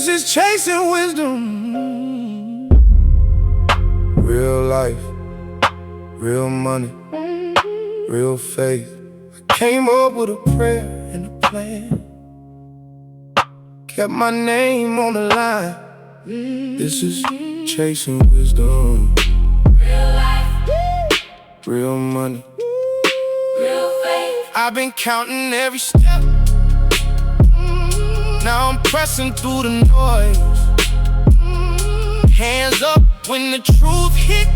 This is chasing wisdom. Real life, real money, real faith. I came up with a prayer and a plan, kept my name on the line. This is chasing wisdom. Real life, Real money, real faith. I've been counting every step. Now I'm pressing through the noise. Hands up when the truth hit.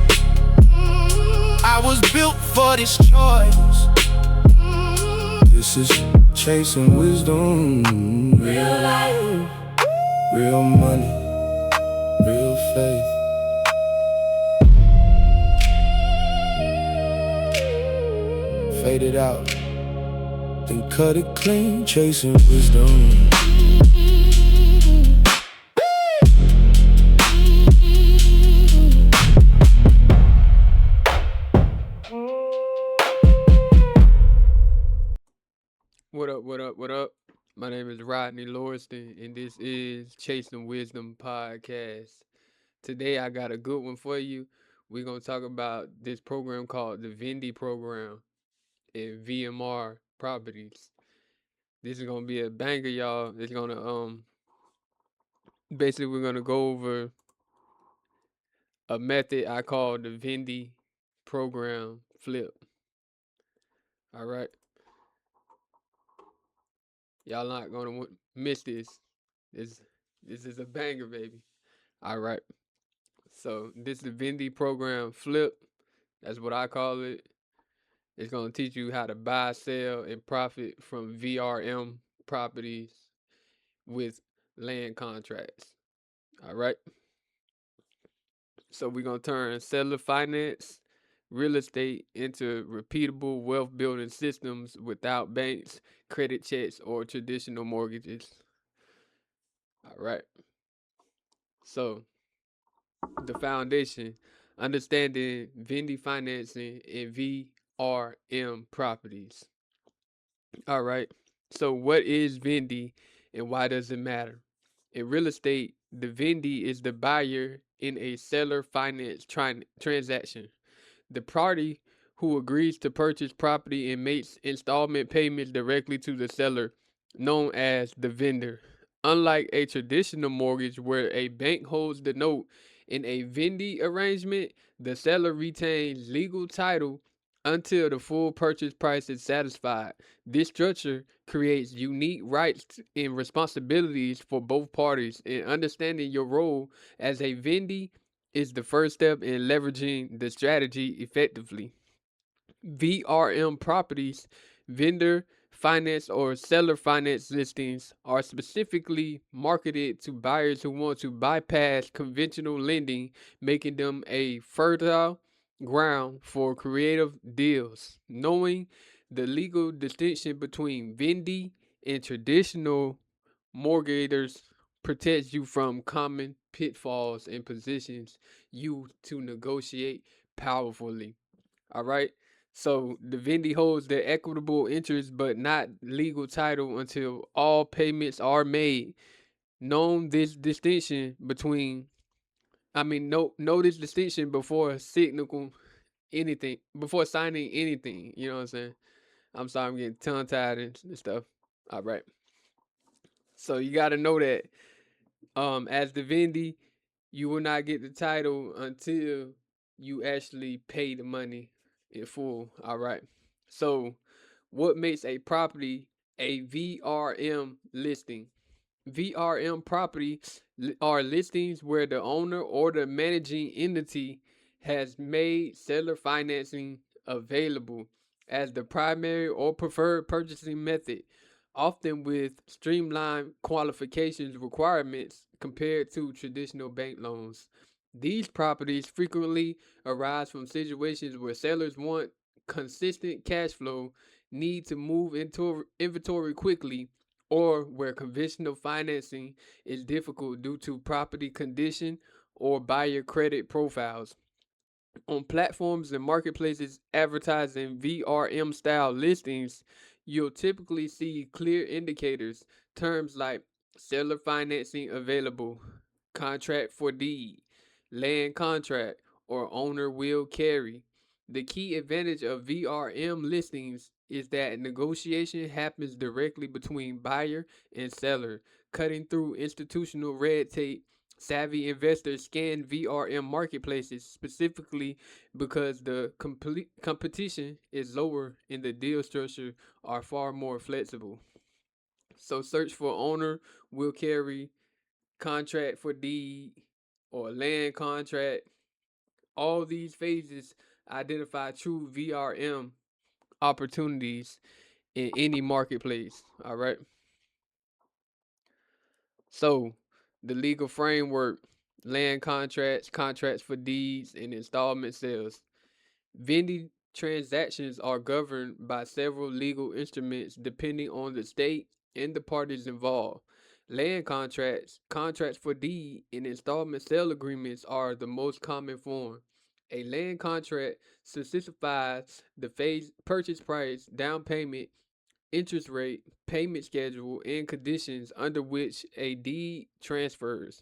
I was built for this choice. This is chasing wisdom. Real life, Real money, real faith. Fade it out, then cut it clean. Chasing wisdom. What up? My name is Rodney Lauriston, and this is Chasing Wisdom Podcast. Today, I got a good one for you. We're going to talk about this program called the Vendee Program in VMR Properties. This is going to be a banger, y'all. It's going to, basically, we're going to go over a method I call the Vendee Program Flip. All right. Y'all not going to miss this. This is a banger, baby. All right. So this is the Vendee Program Flip. That's what I call it. It's going to teach you how to buy, sell, and profit from VRM properties with land contracts. All right. So we're going to turn seller finance, real estate into repeatable wealth building systems without banks, credit checks, or traditional mortgages. All right. So the foundation, understanding Vendee financing and VRM properties. All right. So what is Vendee and why does it matter? In real estate, the vendee is the buyer in a seller finance transaction. The party who agrees to purchase property and makes installment payments directly to the seller, known as the vendor. Unlike a traditional mortgage where a bank holds the note, in a vendee arrangement, the seller retains legal title until the full purchase price is satisfied. This structure creates unique rights and responsibilities for both parties, and understanding your role as a vendee is the first step in leveraging the strategy effectively. VRM properties, vendor finance or seller finance listings, are specifically marketed to buyers who want to bypass conventional lending, making them a fertile ground for creative deals. Knowing the legal distinction between vendee and traditional mortgagors protects you from common pitfalls and positions you to negotiate powerfully. All right. So the vendee holds the equitable interest but not legal title until all payments are made. Know this distinction between know this distinction before signaling anything, before signing anything. You know what I'm saying? I'm sorry, I'm getting tongue tied and stuff. All right. So you gotta know that as the vendee, you will not get the title until you actually pay the money in full. All right. So, what makes a property a VRM listing? VRM property are listings where the owner or the managing entity has made seller financing available as the primary or preferred purchasing method, often with streamlined qualifications requirements compared to traditional bank loans. These properties frequently arise from situations where sellers want consistent cash flow, need to move into inventory quickly, or where conventional financing is difficult due to property condition or buyer credit profiles. On platforms and marketplaces advertising VRM style listings, you'll typically see clear indicators, terms like Seller financing available. Contract for deed, land contract, or owner will carry. The key advantage of VRM listings is that negotiation happens directly between buyer and seller, cutting through institutional red tape. Savvy investors scan VRM marketplaces specifically because the complete competition is lower and the deal structure are far more flexible. So search for owner will carry, contract for deed, or land contract. All these phases identify true VRM opportunities in any marketplace. All right. So the legal framework, land contracts, contracts for deeds, and installment sales. Vending transactions are governed by several legal instruments depending on the state and the parties involved. Land contracts, contracts for deed, and installment sale agreements are the most common form. A land contract specifies the phase purchase price, down payment, interest rate, payment schedule, and conditions under which a deed transfers.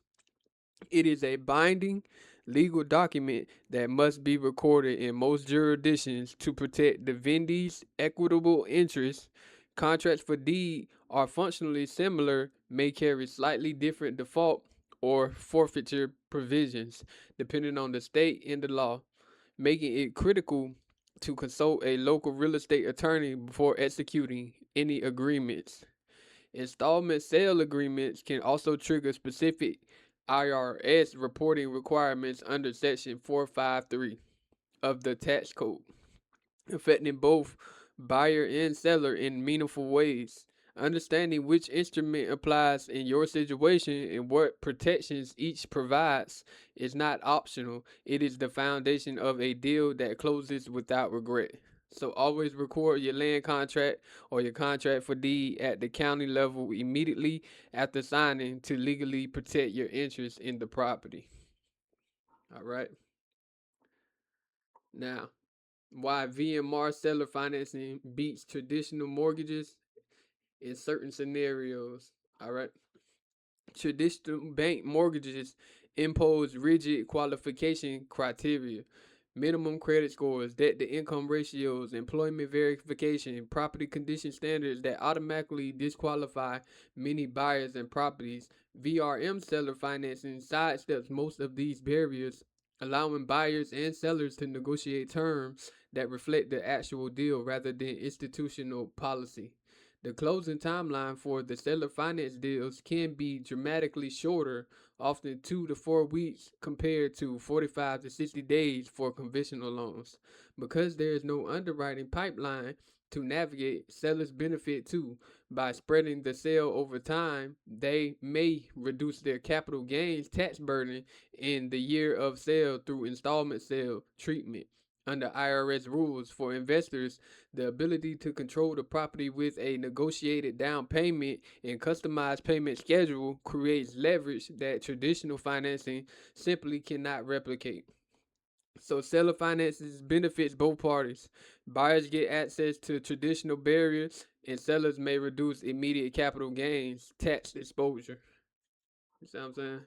It is a binding legal document that must be recorded in most jurisdictions to protect the vendee's equitable interests. Contracts for deed are functionally similar, may carry slightly different default or forfeiture provisions depending on the state and the law, making it critical to consult a local real estate attorney before executing any agreements. Installment sale agreements can also trigger specific IRS reporting requirements under Section 453 of the tax code, affecting both buyer and seller in meaningful ways. Understanding which instrument applies in your situation and what protections each provides is not optional. It is the foundation of a deal that closes without regret. So always record your land contract or your contract for deed at the county level immediately after signing to legally protect your interest in the property. All right. Now, why VMR seller financing beats traditional mortgages in certain scenarios. All right. Traditional bank mortgages impose rigid qualification criteria, minimum credit scores, debt to income ratios, employment verification, property condition standards that automatically disqualify many buyers and properties. VRM seller financing sidesteps most of these barriers, allowing buyers and sellers to negotiate terms that reflect the actual deal rather than institutional policy. The closing timeline for the seller finance deals can be dramatically shorter, often 2 to 4 weeks, compared to 45 to 60 days for conventional loans. Because there is no underwriting pipeline to navigate, sellers benefit too. By spreading the sale over time, they may reduce their capital gains tax burden in the year of sale through installment sale treatment. Under IRS rules, for investors, the ability to control the property with a negotiated down payment and customized payment schedule creates leverage that traditional financing simply cannot replicate. So seller finances benefits both parties. Buyers get access to traditional barriers and sellers may reduce immediate capital gains, tax exposure. You see what I'm saying?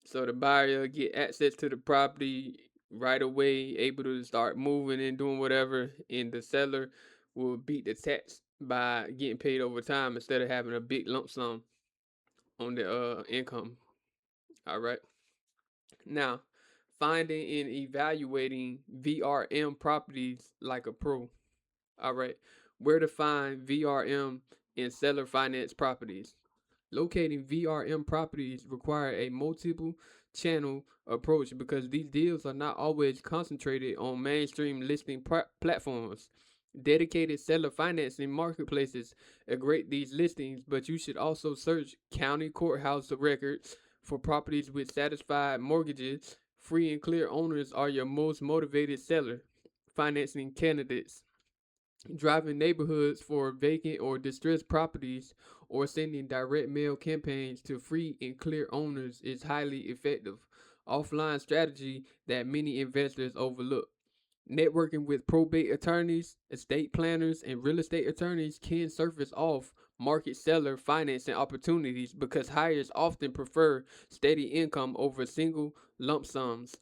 So the buyer get access to the property right away, able to start moving and doing whatever, and the seller will beat the tax by getting paid over time instead of having a big lump sum on the income. All right. Now, finding and evaluating VRM properties like a pro. All right. Where to find VRM and seller finance properties. Locating VRM properties require a multiple channel approach because these deals are not always concentrated on mainstream listing platforms. Dedicated seller financing marketplaces aggregate these listings, but you should also search county courthouse records for properties with satisfied mortgages. Free and clear owners are your most motivated seller financing candidates. Driving neighborhoods for vacant or distressed properties or sending direct mail campaigns to free and clear owners is highly effective offline strategy that many investors overlook. Networking with probate attorneys, estate planners, and real estate attorneys can surface off market seller financing opportunities because hires often prefer steady income over single lump sums.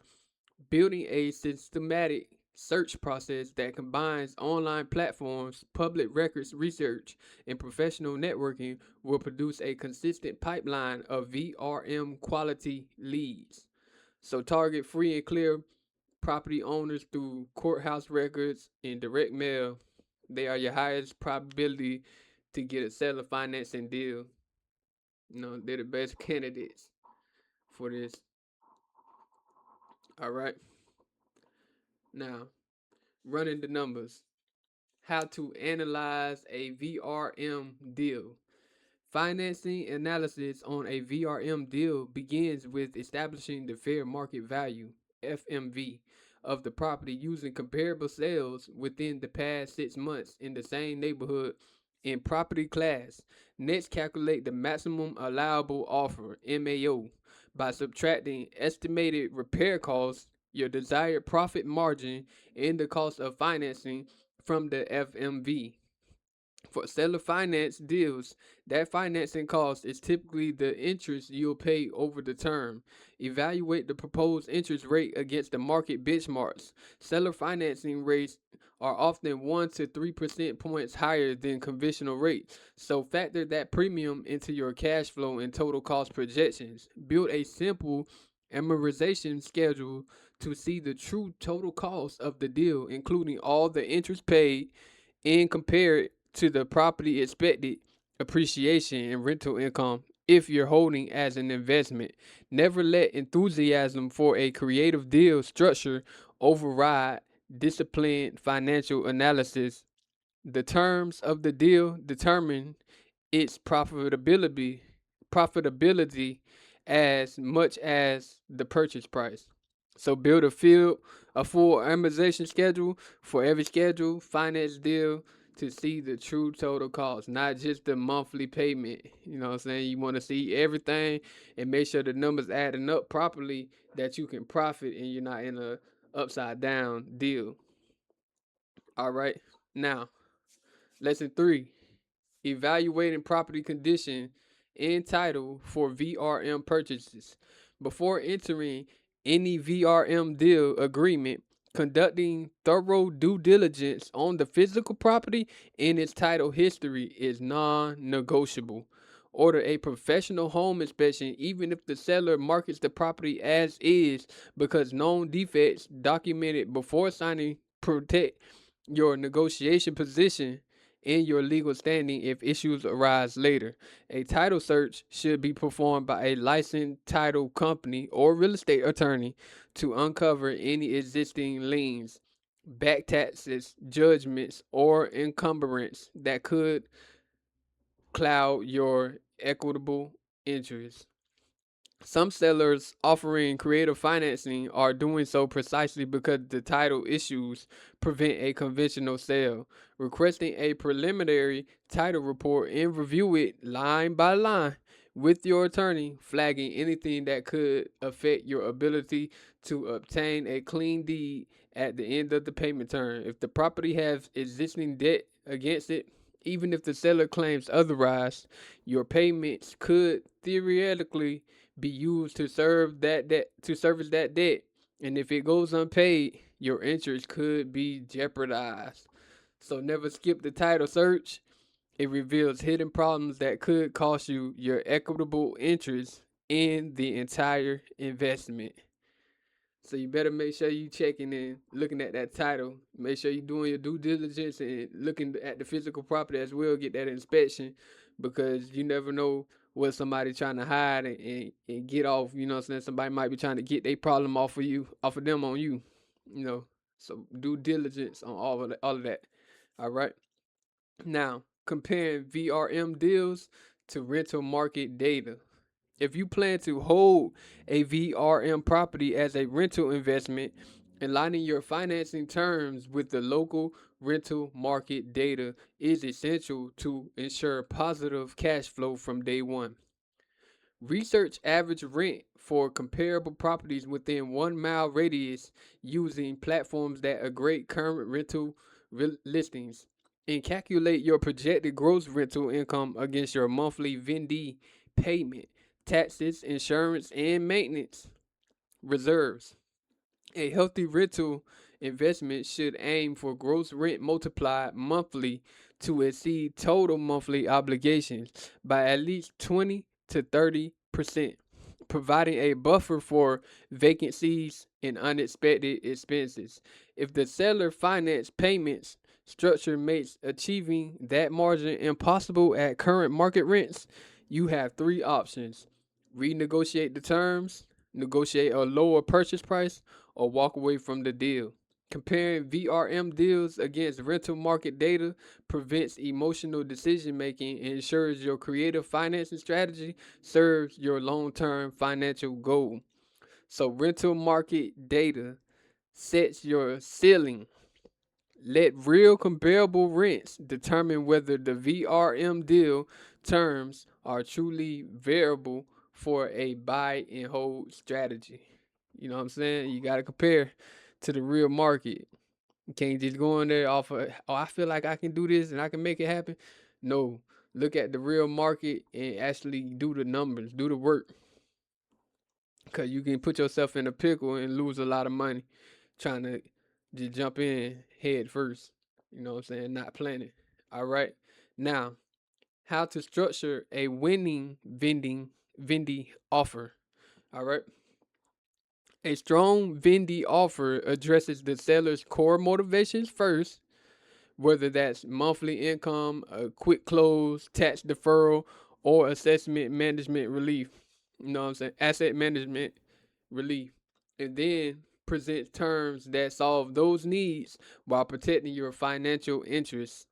Building a systematic search process that combines online platforms, public records research, and professional networking will produce a consistent pipeline of VRM quality leads. So target free and clear property owners through courthouse records and direct mail. They are your highest probability to get a seller financing deal. They're the best candidates for this. All right. Now, running the numbers. How to analyze a VRM deal. Financing analysis on a VRM deal begins with establishing the fair market value (FMV) of the property using comparable sales within the past 6 months in the same neighborhood in property class. Next, calculate the maximum allowable offer (MAO) by subtracting estimated repair costs, your desired profit margin, and the cost of financing from the FMV. For seller finance deals, that financing cost is typically the interest you'll pay over the term. Evaluate the proposed interest rate against the market benchmarks. Seller financing rates are often 1 to 3% points higher than conventional rates, so factor that premium into your cash flow and total cost projections. Build a simple amortization schedule to see the true total cost of the deal, including all the interest paid, and compare it to the property expected appreciation and rental income if you're holding as an investment. Never let enthusiasm for a creative deal structure override disciplined financial analysis. The terms of the deal determine its profitability as much as the purchase price. So build a full amortization schedule for every schedule finance deal to see the true total cost, not just the monthly payment. You know what I'm saying? You want to see everything and make sure the numbers adding up properly that you can profit and you're not in a upside down deal. All right. Now, lesson 3, evaluating property condition and title for VRM purchases. Before entering any VRM deal agreement, conducting thorough due diligence on the physical property and its title history is non-negotiable. Order a professional home inspection even if the seller markets the property as is, because known defects documented before signing protect your negotiation position in your legal standing if issues arise later. A title search should be performed by a licensed title company or real estate attorney to uncover any existing liens, back taxes, judgments, or encumbrance that could cloud your equitable interest. Some sellers offering creative financing are doing so precisely because the title issues prevent a conventional sale. Requesting a preliminary title report and review it line by line with your attorney, flagging anything that could affect your ability to obtain a clean deed at the end of the payment term. If the property has existing debt against it, even if the seller claims otherwise, your payments could theoretically be used to service that debt, and if it goes unpaid, your interest could be jeopardized. So never skip the title search. It reveals hidden problems that could cost you your equitable interest in the entire investment. So you better make sure you checking and looking at that title. Make sure you're doing your due diligence and looking at the physical property as well. Get that inspection, because you never know what somebody trying to hide and get off. You know what I'm saying? Somebody might be trying to get their problem off of you, off of them on you. You know, so due diligence on all of that. All right. Now, comparing VRM deals to rental market data. If you plan to hold a VRM property as a rental investment, aligning your financing terms with the local rental market data is essential to ensure positive cash flow from day one. Research average rent for comparable properties within 1 mile radius using platforms that aggregate current rental listings and calculate your projected gross rental income against your monthly vendee payment, taxes, insurance, and maintenance reserves. A healthy rental investment should aim for gross rent multiplied monthly to exceed total monthly obligations by at least 20 to 30%, providing a buffer for vacancies and unexpected expenses. If the seller finance payments structure makes achieving that margin impossible at current market rents, you have three options: renegotiate the terms, negotiate a lower purchase price, or walk away from the deal. Comparing VRM deals against rental market data prevents emotional decision making and ensures your creative financing strategy serves your long term financial goal. So, rental market data sets your ceiling. Let real comparable rents determine whether the VRM deal terms are truly variable for a buy and hold strategy. You know what I'm saying? You got to compare to the real market. You can't just go in there off of, oh, I feel like I can do this and I can make it happen. No, look at the real market and actually do the numbers, do the work. Because you can put yourself in a pickle and lose a lot of money trying to just jump in head first. You know what I'm saying? Not planning. All right. Now, how to structure a winning vendee offer. All right. A strong vendee offer addresses the seller's core motivations first, whether that's monthly income, a quick close, tax deferral, or assessment management relief. You know what I'm saying? Asset management relief. And then presents terms that solve those needs while protecting your financial interests.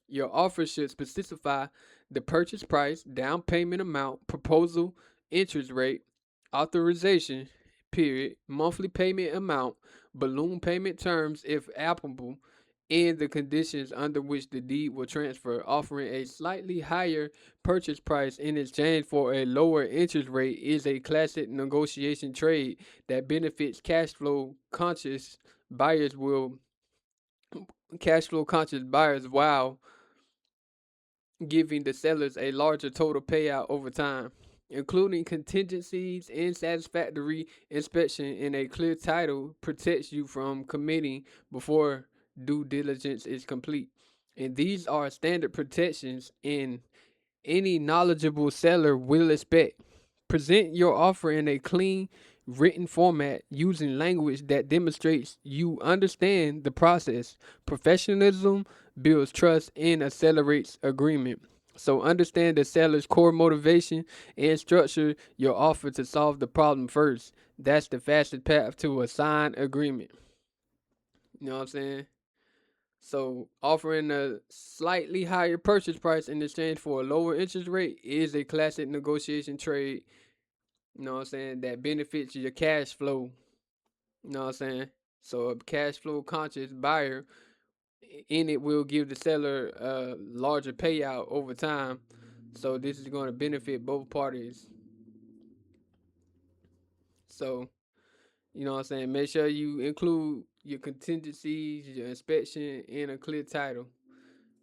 Your offer should specify the purchase price, down payment amount, proposal, interest rate, authorization period, monthly payment amount, balloon payment terms if applicable, and the conditions under which the deed will transfer, offering a slightly higher purchase price in exchange for a lower interest rate is a classic negotiation trade that benefits buyers will cash flow conscious buyers while giving the sellers a larger total payout over time, including contingencies and satisfactory inspection and a clear title protects you from committing before due diligence is complete. And these are standard protections in any knowledgeable seller will expect. Present your offer in a clean, written format using language that demonstrates you understand the process. Professionalism builds trust and accelerates agreement. So, understand the seller's core motivation and structure your offer to solve the problem first. That's the fastest path to a signed agreement. You know what I'm saying? So, offering a slightly higher purchase price in exchange for a lower interest rate is a classic negotiation trade, you know what I'm saying, that benefits your cash flow. You know what I'm saying? So, a cash flow conscious buyer in it will give the seller a larger payout over time. So, this is going to benefit both parties. So, you know what I'm saying? Make sure you include your contingencies, your inspection, and a clear title.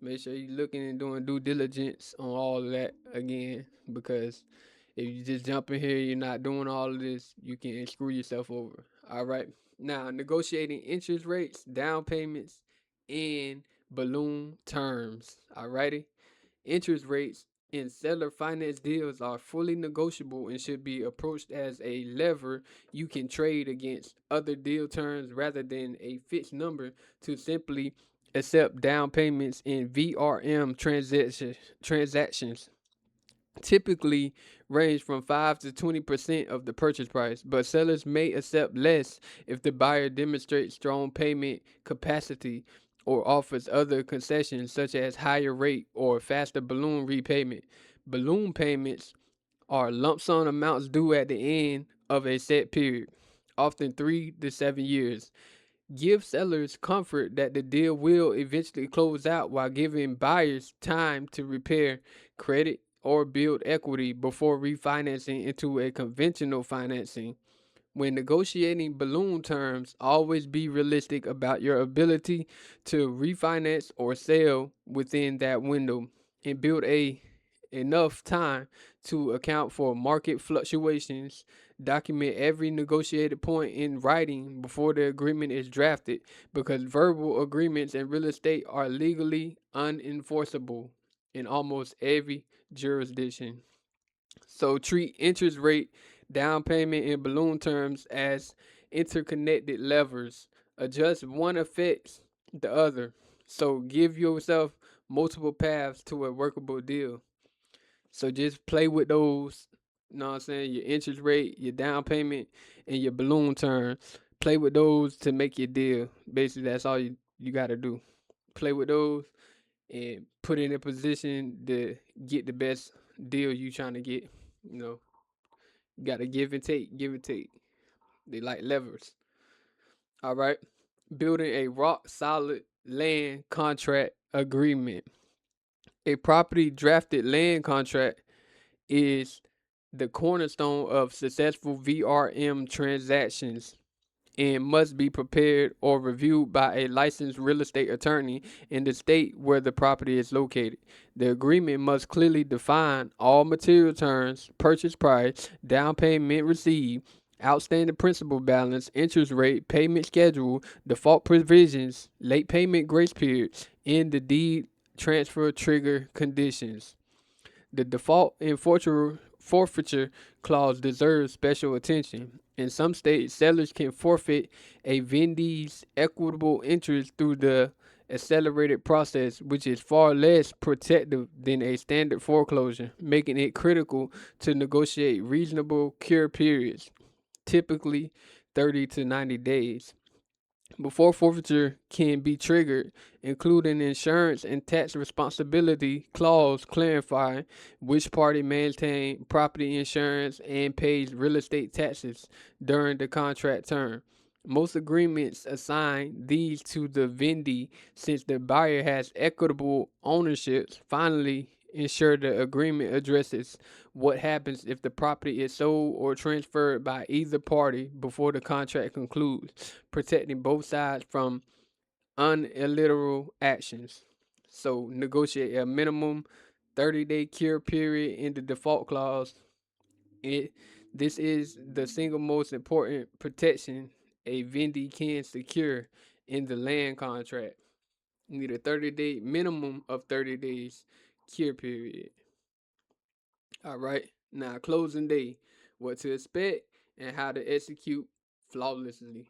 Make sure you're looking and doing due diligence on all of that again, because if you just jump in here, you're not doing all of this, you can screw yourself over. All right. Now, negotiating interest rates, down payments, and balloon terms. All righty. Interest rates in seller finance deals are fully negotiable and should be approached as a lever you can trade against other deal terms rather than a fixed number to simply accept down payments in VRM transactions. Typically range from 5 to 20% of the purchase price, but sellers may accept less if the buyer demonstrates strong payment capacity or offers other concessions such as higher rate or faster balloon repayment. Balloon payments are lump sum amounts due at the end of a set period, often 3 to 7 years. Give sellers comfort that the deal will eventually close out while giving buyers time to repair credit or build equity before refinancing into a conventional financing. When negotiating balloon terms, always be realistic about your ability to refinance or sell within that window and build a enough time to account for market fluctuations. Document every negotiated point in writing before the agreement is drafted because verbal agreements in real estate are legally unenforceable in almost every jurisdiction. So treat interest rate, down payment, and balloon terms as interconnected levers. Adjust one affects the other. So give yourself multiple paths to a workable deal. So just play with those, you know what I'm saying? Your interest rate, your down payment, and your balloon term. Play with those to make your deal. Basically, that's all you gotta do. Play with those and put in a position to get the best deal you trying to get. You know, you gotta give and take, give and take. They like levers. All right. Building a rock solid land contract agreement. A property drafted land contract is the cornerstone of successful VRM transactions and must be prepared or reviewed by a licensed real estate attorney in the state where the property is located. The agreement must clearly define all material terms, purchase price, down payment received, outstanding principal balance, interest rate, payment schedule, default provisions, late payment grace period, and the deed transfer trigger conditions. The default and forfeiture clause deserves special attention. In some states, sellers can forfeit a vendee's equitable interest through the accelerated process, which is far less protective than a standard foreclosure, making it critical to negotiate reasonable cure periods, typically 30 to 90 days. Before forfeiture can be triggered, include an insurance and tax responsibility clause clarifying which party maintains property insurance and pays real estate taxes during the contract term. Most agreements assign these to the vendee since the buyer has equitable ownership. Finally, ensure the agreement addresses what happens if the property is sold or transferred by either party before the contract concludes, protecting both sides from unilateral actions. So negotiate a minimum 30-day cure period in the default clause. It This is the single most important protection a vendee can secure in the land contract. You need a 30-day minimum of 30 days cure period. All right. Now closing day. What to expect and how to execute flawlessly.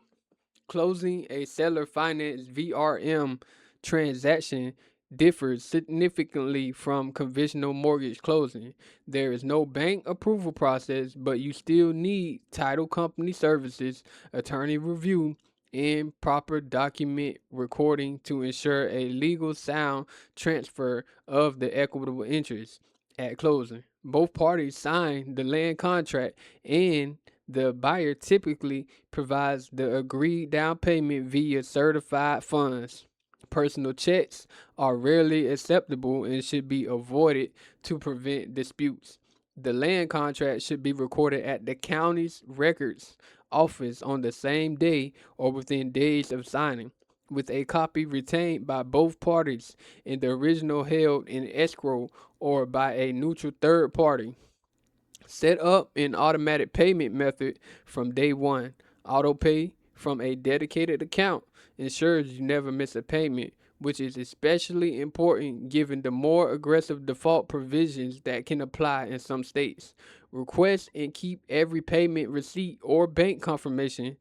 Closing a seller finance VRM transaction differs significantly from conventional mortgage closing. There is no bank approval process, but you still need title company services, attorney review, and proper document recording to ensure a legal sound transfer of the equitable interest at closing. Both parties sign the land contract and the buyer typically provides the agreed down payment via certified funds. Personal checks are rarely acceptable and should be avoided to prevent disputes. The land contract should be recorded at the county's records office on the same day or within days of signing, with a copy retained by both parties and the original held in escrow or by a neutral third party. Set up an automatic payment method from day one. Auto pay from a dedicated account ensures you never miss a payment, which is especially important given the more aggressive default provisions that can apply in some states. Request and keep every payment receipt or bank confirmation,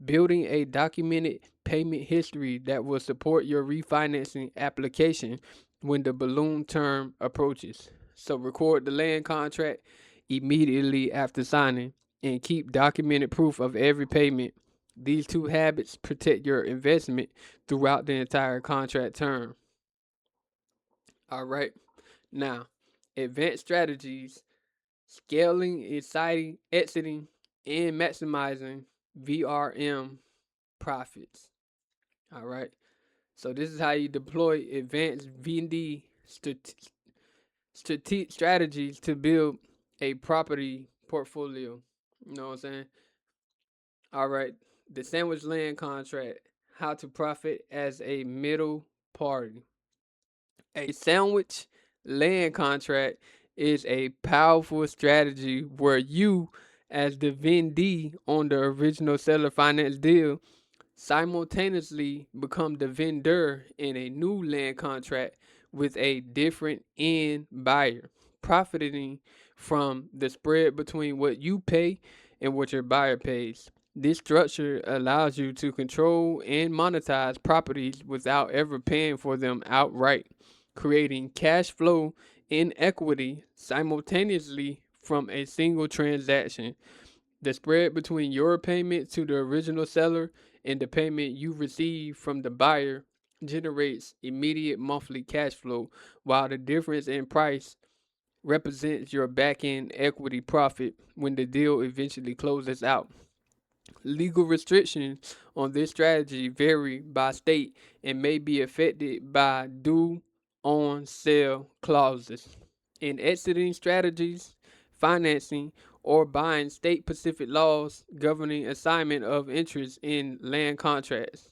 building a documented payment history that will support your refinancing application when the balloon term approaches. So record the land contract immediately after signing and keep documented proof of every payment. These two habits protect your investment throughout the entire contract term. All right. Now, advanced strategies, scaling, exciting, exiting, and maximizing VRM profits. All right. So this is how you deploy advanced VD strategies to build a property portfolio. You know what I'm saying? All right. The sandwich land contract. How to profit as a middle party. A sandwich land contract is a powerful strategy where you, as the vendee on the original seller finance deal, simultaneously become the vendor in a new land contract with a different end buyer, profiting from the spread between what you pay and what your buyer pays. This structure allows you to control and monetize properties without ever paying for them outright, creating cash flow in equity simultaneously from a single transaction. The spread between your payment to the original seller and the payment you receive from the buyer generates immediate monthly cash flow, while the difference in price represents your back end equity profit when the deal eventually closes out. Legal restrictions on this strategy vary by state and may be affected by due on sale clauses. In exiting strategies, financing, or buying state specific laws governing assignment of interest in land contracts.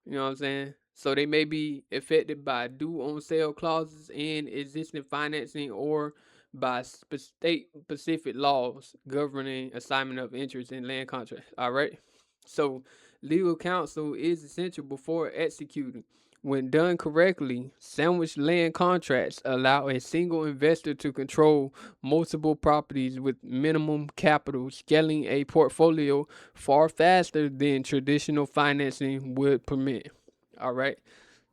You know what I'm saying? So they may be affected by due on sale clauses in existing financing or by state specific laws governing assignment of interest in land contracts. All right. So legal counsel is essential before executing. When done correctly, sandwich land contracts allow a single investor to control multiple properties with minimum capital, scaling a portfolio far faster than traditional financing would permit. All right.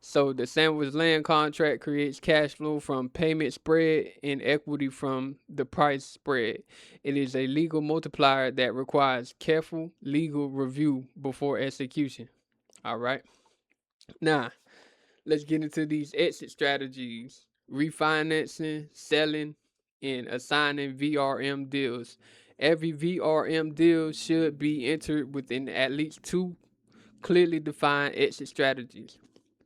So the sandwich land contract creates cash flow from payment spread and equity from the price spread. It is a legal multiplier that requires careful legal review before execution. All right. Now, let's get into these exit strategies: refinancing, selling, and assigning VRM deals. Every VRM deal should be entered within at least two clearly defined exit strategies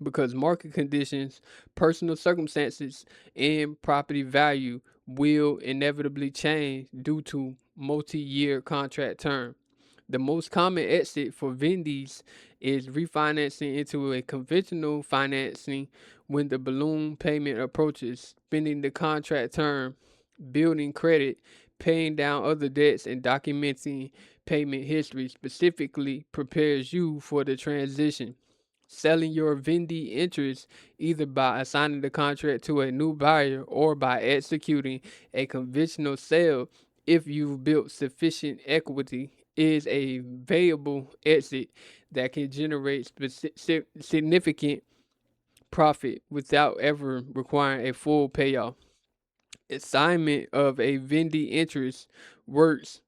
because market conditions, personal circumstances, and property value will inevitably change due to multi-year contract term. The most common exit for vendees is refinancing into a conventional financing when the balloon payment approaches, spending the contract term, building credit, paying down other debts, and documenting payment history specifically prepares you for the transition. Selling your vendee interest either by assigning the contract to a new buyer or by executing a conventional sale if you've built sufficient equity is a valuable exit that can generate significant profit without ever requiring a full payoff. Assignment of a vendee interest works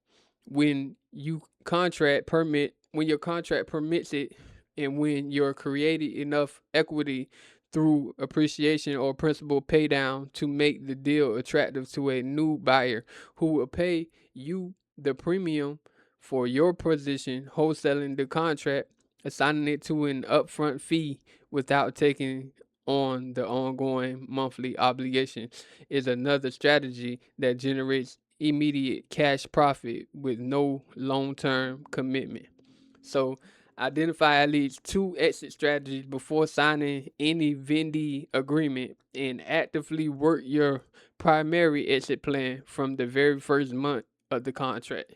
when your contract permits it and when you're created enough equity through appreciation or principal pay down to make the deal attractive to a new buyer who will pay you the premium for your position wholesaling the contract, assigning it to an upfront fee without taking on the ongoing monthly obligation is another strategy that generates immediate cash profit with no long-term commitment. So, identify at least two exit strategies before signing any vendee agreement and actively work your primary exit plan from the very first month of the contract.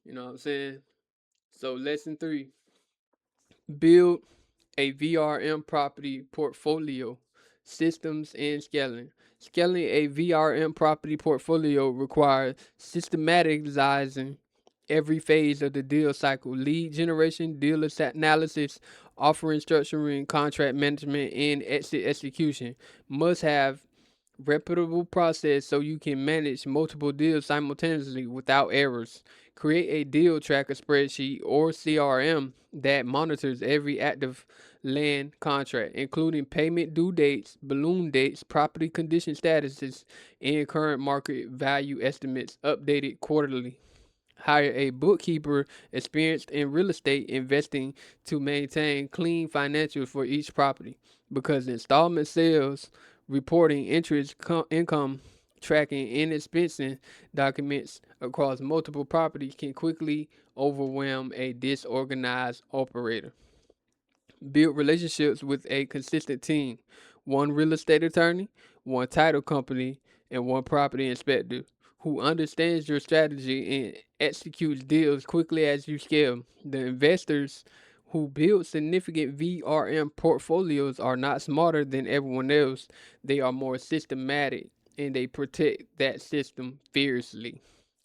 You know what I'm saying? So, lesson 3: build a VRM property portfolio, systems, and scaling. Scaling a VRM property portfolio requires systematizing every phase of the deal cycle: lead generation, deal analysis, offering structuring, contract management, and exit execution. Must have reputable process so you can manage multiple deals simultaneously without errors. Create a deal tracker spreadsheet or CRM that monitors every active land contract, including payment due dates, balloon dates, property condition statuses, and current market value estimates updated quarterly. Hire a bookkeeper experienced in real estate investing to maintain clean financials for each property because installment sales reporting interest, income, tracking, and expensing documents across multiple properties can quickly overwhelm a disorganized operator. Build relationships with a consistent team: one real estate attorney, one title company, and one property inspector who understands your strategy and executes deals quickly as you scale. The investors who build significant VRM portfolios are not smarter than everyone else. They are more systematic and they protect that system fiercely.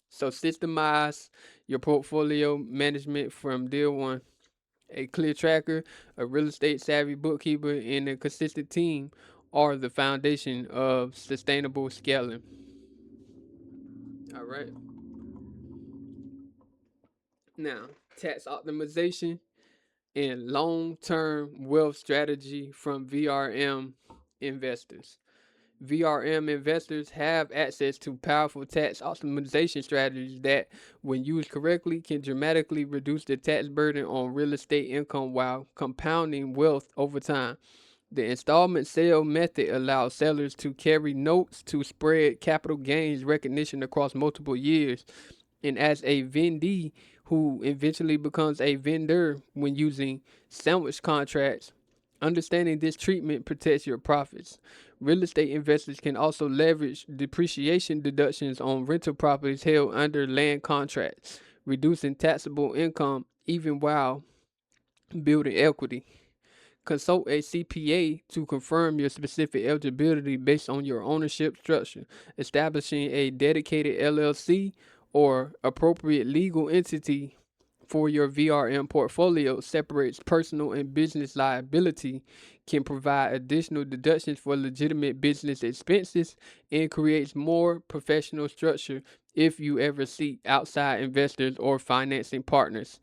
So systemize your portfolio management from deal one. A clear tracker, a real estate savvy bookkeeper, and a consistent team are the foundation of sustainable scaling. All right. Now, tax optimization and long term wealth strategy from VRM investors. VRM investors have access to powerful tax optimization strategies that, when used correctly, can dramatically reduce the tax burden on real estate income while compounding wealth over time. The installment sale method allows sellers to carry notes to spread capital gains recognition across multiple years. And as a vendee who eventually becomes a vendor when using sandwich contracts, understanding this treatment protects your profits. Real estate investors can also leverage depreciation deductions on rental properties held under land contracts, reducing taxable income even while building equity. Consult a CPA to confirm your specific eligibility based on your ownership structure. Establishing a dedicated LLC or appropriate legal entity for your VRM portfolio separates personal and business liability, can provide additional deductions for legitimate business expenses, and creates more professional structure if you ever seek outside investors or financing partners.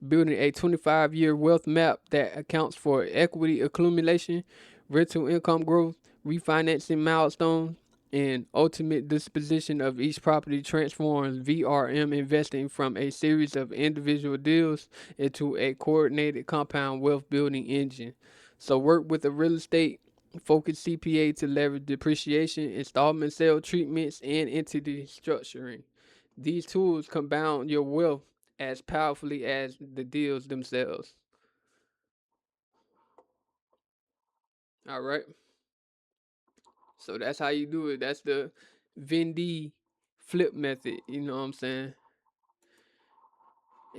Building a 25-year wealth map that accounts for equity accumulation, rental income growth, refinancing milestones, and ultimate disposition of each property transforms VRM investing from a series of individual deals into a coordinated compound wealth building engine. So work with a real estate focused CPA to leverage depreciation, installment sale treatments, and entity structuring. These tools compound your wealth as powerfully as the deals themselves. All right. So that's how you do it. That's the Vendee flip method. You know what I'm saying?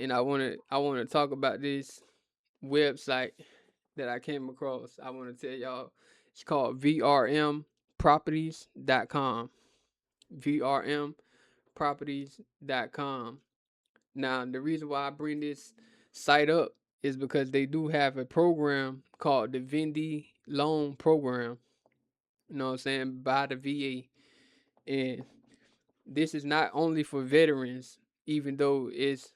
And I wanna talk about this website that I came across. I wanna tell y'all it's called vrmproperties.com. vrmproperties.com. Now, the reason why I bring this site up is because they do have a program called the Vendee Loan Program, you know what I'm saying, by the VA. And this is not only for veterans, even though it's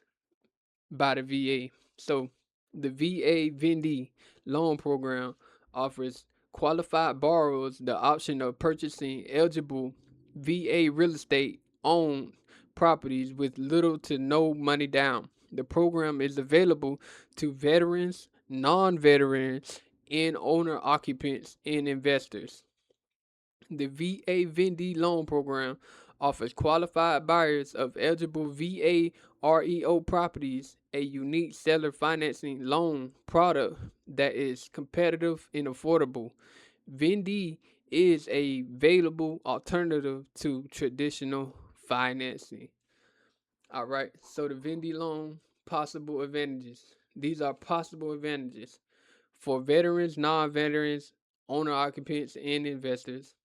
by the VA. So, the VA Vendee Loan Program offers qualified borrowers the option of purchasing eligible VA real estate owned properties with little to no money down. The program is available to veterans, non veterans, and owner occupants and investors. The VA Vendee Loan Program offers qualified buyers of eligible VA REO properties a unique seller financing loan product that is competitive and affordable. Vendee is a valuable alternative to traditional financing. All right, so the Vendee loan possible advantages. These are possible advantages for veterans, non veterans, owner occupants, and investors.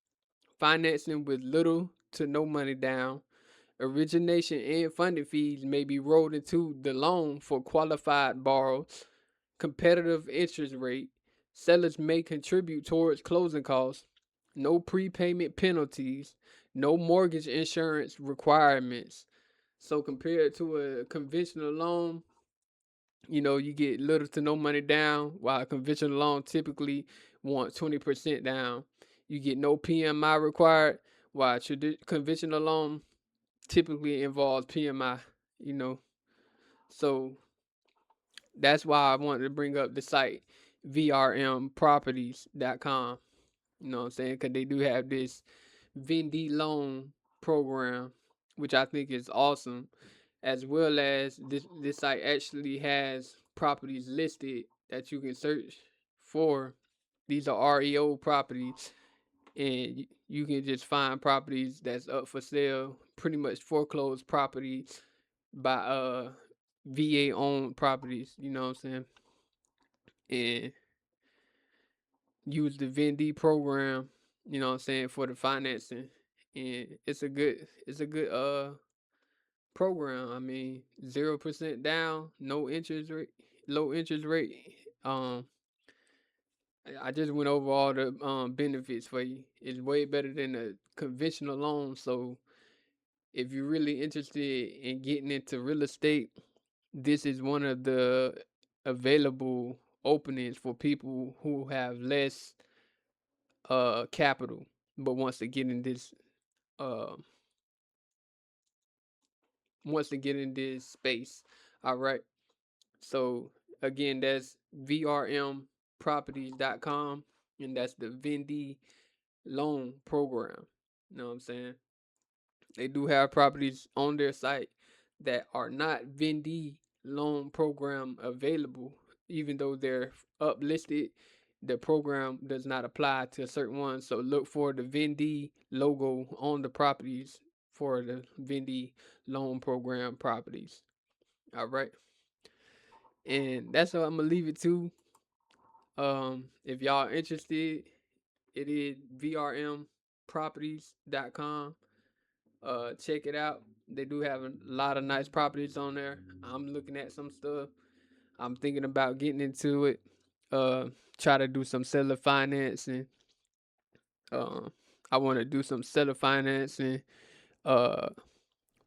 Financing with little to no money down. Origination and funding fees may be rolled into the loan for qualified borrowers. Competitive interest rate. Sellers may contribute towards closing costs. No prepayment penalties. No mortgage insurance requirements. So compared to a conventional loan, you get little to no money down, while a conventional loan typically want 20% down. You get no PMI required, while conventional loan typically involves PMI, you know. So that's why I wanted to bring up the site vrmproperties.com. You know what I'm saying? Because they do have this Vendee loan program, which I think is awesome, as well as this site actually has properties listed that you can search for. These are REO properties, and you can just find properties that's up for sale, pretty much foreclosed properties by VA owned properties, you know what I'm saying? And use the Vendee program, you know what I'm saying, for the financing. And it's a good program. I mean, 0% down, no interest rate, low interest rate. Um I just went over all the benefits for you. It's way better than a conventional loan. So if you're really interested in getting into real estate, this is one of the available openings for people who have less capital but uh wants to get in this space. All right. So again, that's vrmproperties.com, and that's the Vendee loan program. You know what I'm saying? They do have properties on their site that are not Vendee loan program available, even though they're uplisted. The program does not apply to certain ones. So look for the Vendee logo on the properties for the Vendee loan program properties. All right. And that's what I'm gonna leave it to. If y'all interested, it is vrmproperties.com. Check it out. They do have a lot of nice properties on there. I'm looking at some stuff. I'm thinking about getting into it. Try to do some seller financing. Uh, I want to do some seller financing. Uh,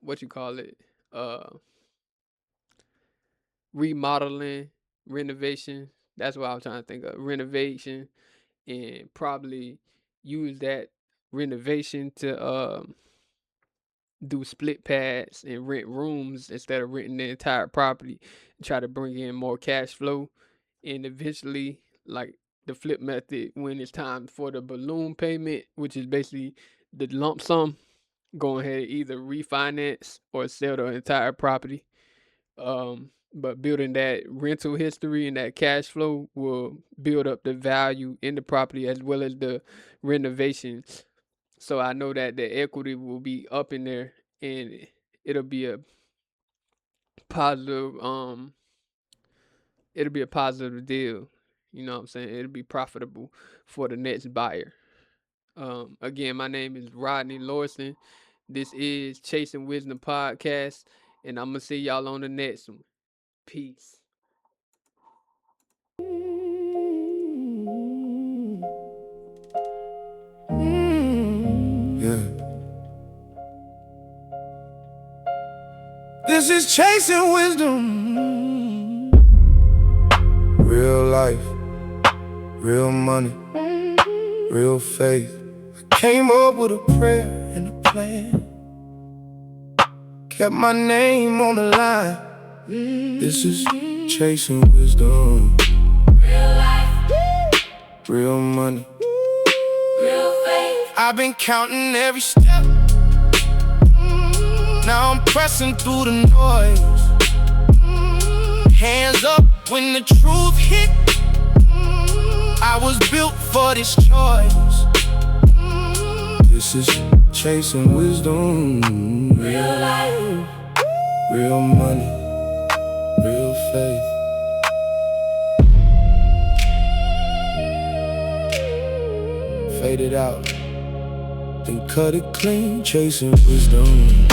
what you call it? Uh, Remodeling, renovation. That's what I was trying to think of. Renovation, and probably use that renovation to do split pads and rent rooms instead of renting the entire property. Try to bring in more cash flow, and eventually, like the flip method, when it's time for the balloon payment, which is basically the lump sum, go ahead and either refinance or sell the entire property. But building that rental history and that cash flow will build up the value in the property as well as the renovation. So I know that the equity will be up in there, and it'll be a positive it'll be a positive deal. You know what I'm saying? It'll be profitable for the next buyer. Again, my name is Rodney Lorson. This is Chasing Wisdom Podcast, and I'm gonna see y'all on the next one. Peace. Yeah. This is Chasing Wisdom. Real life, real money, real faith. I came up with a prayer and a plan. Kept my name on the line. This is Chasing Wisdom. Real life, Real money. real faith. I've been counting every step. Now I'm pressing through the noise. Hands up when the truth hit. I was built for this choice. This is Chasing Wisdom. Real life, Real money, real faith. Fade it out, then cut it clean. Chasing Wisdom.